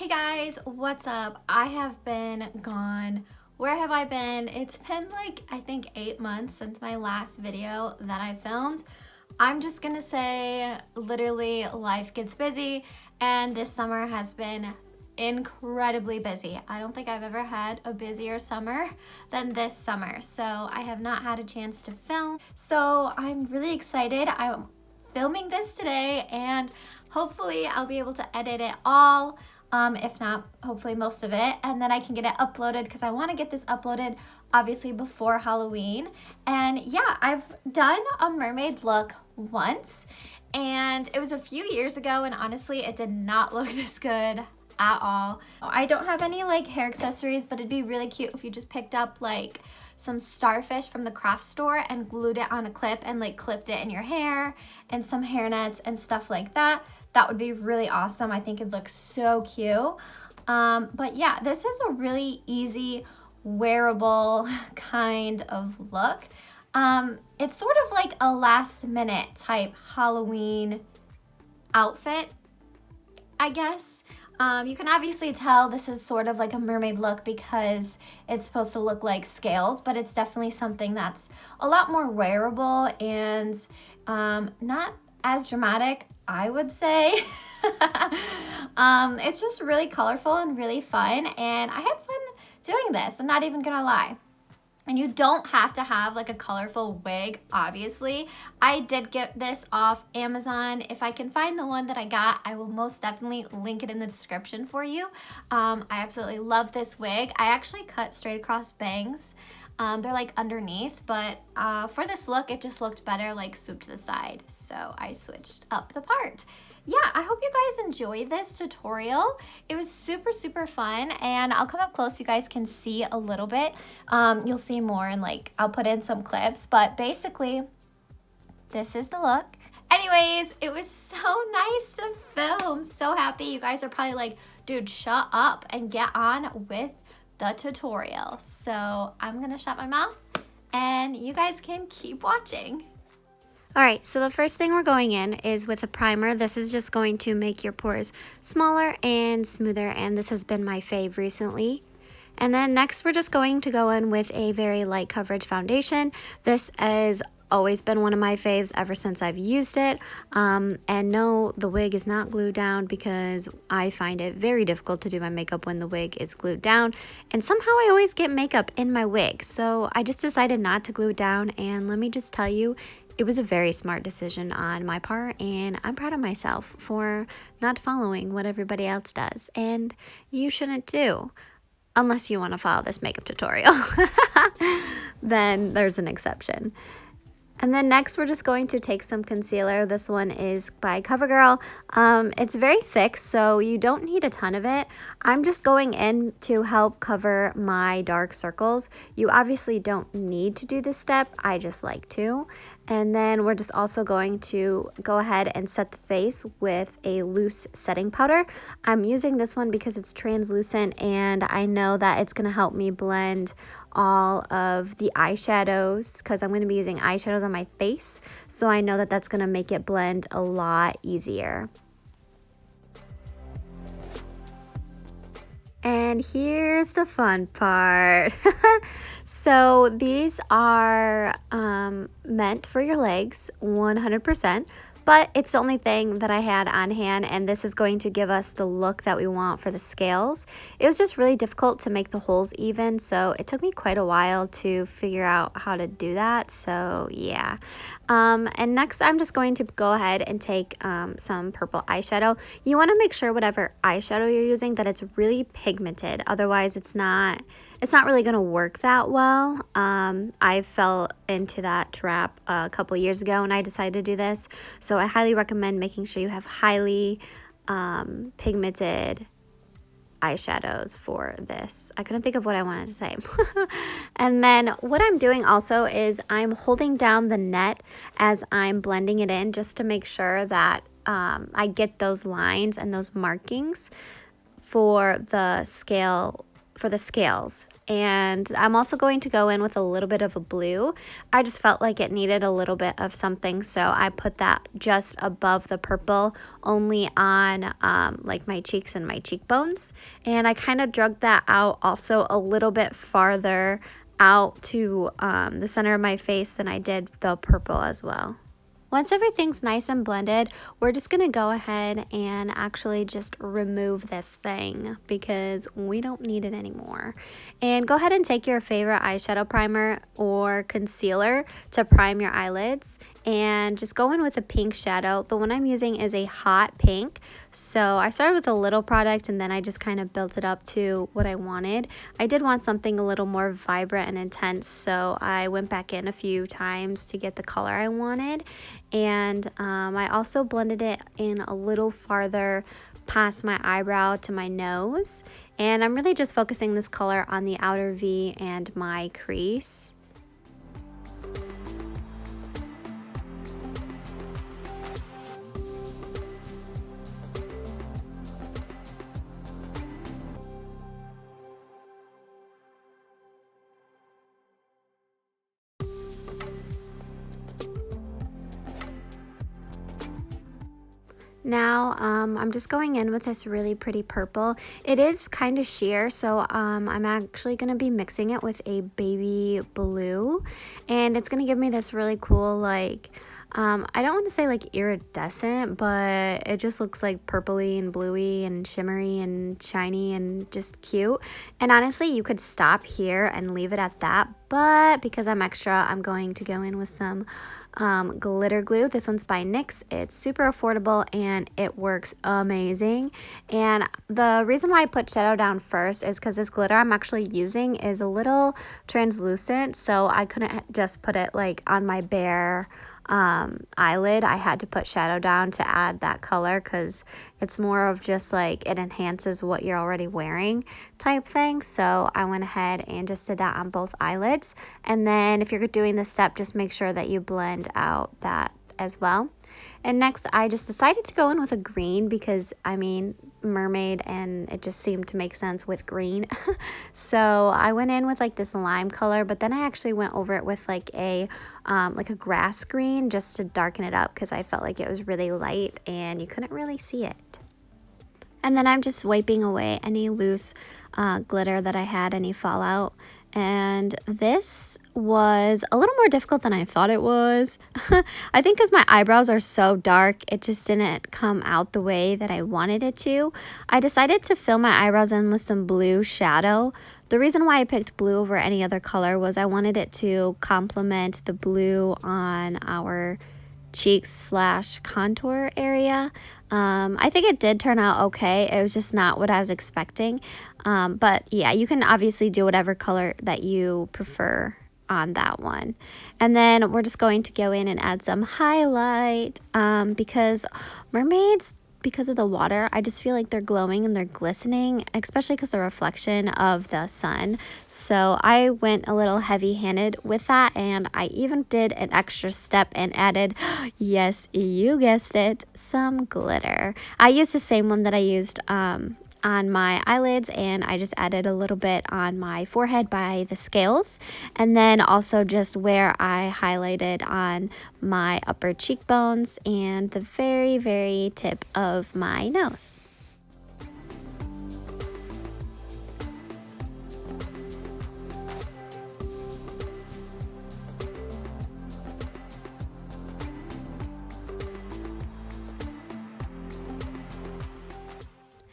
Hey guys, what's up? I have been gone. Where have I been? It's been like, I think 8 months since my last video that I filmed. I'm just gonna say, literally, life gets busy, and this summer has been incredibly busy. I don't think I've ever had a busier summer than this summer, so I have not had a chance to film. So I'm really excited. I'm filming this today, and hopefully I'll be able to edit it all. If not, hopefully most of it, and then I can get it uploaded because I want to get this uploaded obviously before Halloween. And yeah, I've done a mermaid look once, and it was a few years ago, and honestly it did not look this good at all. I don't have any like hair accessories, but it'd be really cute if you just picked up like some starfish from the craft store and glued it on a clip and like clipped it in your hair, and some hairnets and stuff like that. That would be really awesome. I think it'd look so cute. But yeah, this is a really easy wearable kind of look. It's sort of like a last minute type Halloween outfit, I guess. You can obviously tell this is sort of like a mermaid look because it's supposed to look like scales, but it's definitely something that's a lot more wearable and not as dramatic, I would say. It's just really colorful and really fun, and I had fun doing this. I'm not even gonna lie. And you don't have to have like a colorful wig, obviously. I did get this off Amazon. If I can find the one that I got, I will most definitely link it in the description for you. I absolutely love this wig. I actually cut straight across bangs. They're like underneath, but for this look, it just looked better like swooped to the side. So I switched up the part. Yeah, I hope you guys enjoyed this tutorial. It was super, super fun, and I'll come up close so you guys can see a little bit. You'll see more, and like I'll put in some clips, but basically this is the look. Anyways, it was so nice to film. So happy. You guys are probably like, dude, shut up and get on with the tutorial. So I'm gonna shut my mouth and you guys can keep watching. All right, so the first thing we're going in is with a primer. This is just going to make your pores smaller and smoother, and this has been my fave recently. And then next we're just going to go in with a very light coverage foundation. This has always been one of my faves ever since I've used it. And no, the wig is not glued down because I find it very difficult to do my makeup when the wig is glued down. And somehow I always get makeup in my wig. So I just decided not to glue it down, and let me just tell you, it was a very smart decision on my part, and I'm proud of myself for not following what everybody else does. And you shouldn't do, unless you want to follow this makeup tutorial. Then there's an exception. And then next we're just going to take some concealer. This one is by CoverGirl. It's very thick, so you don't need a ton of it. I'm just going in to help cover my dark circles. You obviously don't need to do this step. I just like to. And then we're just also going to go ahead and set the face with a loose setting powder. I'm using this one because it's translucent, and I know that it's going to help me blend all of the eyeshadows because I'm going to be using eyeshadows on my face. So I know that that's going to make it blend a lot easier. And here's the fun part. So these are meant for your legs 100%, but it's the only thing that I had on hand, and this is going to give us the look that we want for the scales. It was just really difficult to make the holes even, so it took me quite a while to figure out how to do that. So yeah. And next I'm just going to go ahead and take some purple eyeshadow. You want to make sure whatever eyeshadow you're using that it's really pigmented, otherwise it's not really going to work that well. I fell into that trap a couple years ago and I decided to do this. So I highly recommend making sure you have highly pigmented eyeshadows for this. I couldn't think of what I wanted to say. And then what I'm doing also is I'm holding down the net as I'm blending it in, just to make sure that I get those lines and those markings for the scale for the scales. And I'm also going to go in with a little bit of a blue. I just felt like it needed a little bit of something, so I put that just above the purple, only on like my cheeks and my cheekbones. And I kind of drug that out also a little bit farther out to the center of my face than I did the purple as well. Once everything's nice and blended, we're just gonna go ahead and actually just remove this thing because we don't need it anymore. And go ahead and take your favorite eyeshadow primer or concealer to prime your eyelids and just go in with a pink shadow. The one I'm using is a hot pink. So I started with a little product and then I just kind of built it up to what I wanted. I did want something a little more vibrant and intense, so I went back in a few times to get the color I wanted. And I also blended it in a little farther past my eyebrow to my nose. And I'm really just focusing this color on the outer V and my crease. Now I'm just going in with this really pretty purple. It is kind of sheer, so I'm actually going to be mixing it with a baby blue, and it's going to give me this really cool, like, I don't want to say like iridescent, but it just looks like purpley and bluey and shimmery and shiny and just cute. And honestly, you could stop here and leave it at that, but because I'm extra, I'm going to go in with some glitter glue. This one's by NYX. It's super affordable and it works amazing. And the reason why I put shadow down first is because this glitter I'm actually using is a little translucent, so I couldn't just put it like on my bare eyelid. I had to put shadow down to add that color because it's more of just like it enhances what you're already wearing type thing. So I went ahead and just did that on both eyelids. And then if you're doing this step, just make sure that you blend out that as well. And next I just decided to go in with a green because I mean mermaid and it just seemed to make sense with green. So I went in with like this lime color, but then I actually went over it with like a grass green just to darken it up because I felt like it was really light and you couldn't really see it. And then I'm just wiping away any loose glitter that I had, any fallout. And this was a little more difficult than I thought it was. I think because my eyebrows are so dark, it just didn't come out the way that I wanted it to. I decided to fill my eyebrows in with some blue shadow. The reason why I picked blue over any other color was I wanted it to complement the blue on our cheeks / contour area. I think it did turn out okay. It was just not what I was expecting. But yeah, you can obviously do whatever color that you prefer on that one. And then we're just going to go in and add some highlight because mermaids, because of the water, I just feel like they're glowing and they're glistening, especially because the reflection of the sun. So I went a little heavy-handed with that, and I even did an extra step and added, yes, you guessed it, some glitter. I used the same one that I used on my eyelids, and I just added a little bit on my forehead by the scales, and then also just where I highlighted on my upper cheekbones and the very, very tip of my nose.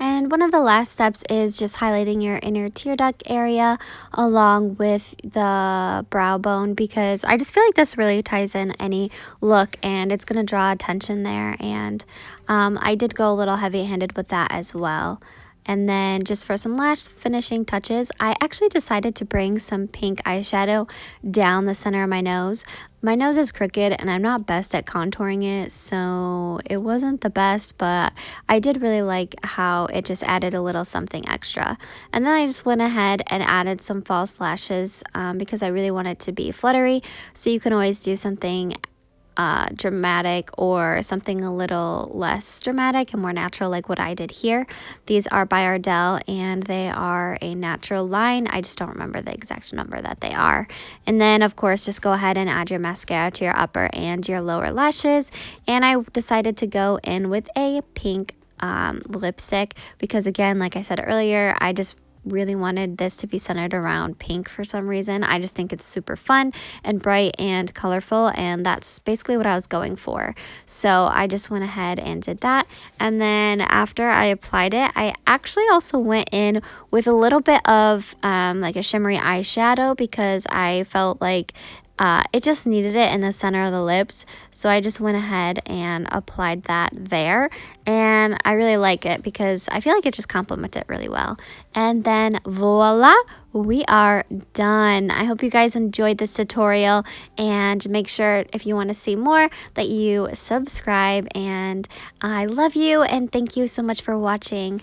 And one of the last steps is just highlighting your inner tear duct area along with the brow bone, because I just feel like this really ties in any look and it's going to draw attention there. And I did go a little heavy-handed with that as well. And then just for some last finishing touches, I actually decided to bring some pink eyeshadow down the center of my nose. My nose is crooked and I'm not best at contouring it, so it wasn't the best, but I did really like how it just added a little something extra. And then I just went ahead and added some false lashes because I really wanted it to be fluttery, so you can always do something dramatic or something a little less dramatic and more natural like what I did here. These are by Ardell and they are a natural line. I just don't remember the exact number that they are. And then of course just go ahead and add your mascara to your upper and your lower lashes. And I decided to go in with a pink lipstick because again, like I said earlier, I just really wanted this to be centered around pink for some reason. I just think it's super fun and bright and colorful, and that's basically what I was going for. So I just went ahead and did that. And then after I applied it, I actually also went in with a little bit of like a shimmery eyeshadow because I felt like it just needed it in the center of the lips. So I just went ahead and applied that there. And I really like it because I feel like it just complemented it really well. And then voila, we are done. I hope you guys enjoyed this tutorial, and make sure if you want to see more that you subscribe. And I love you and thank you so much for watching.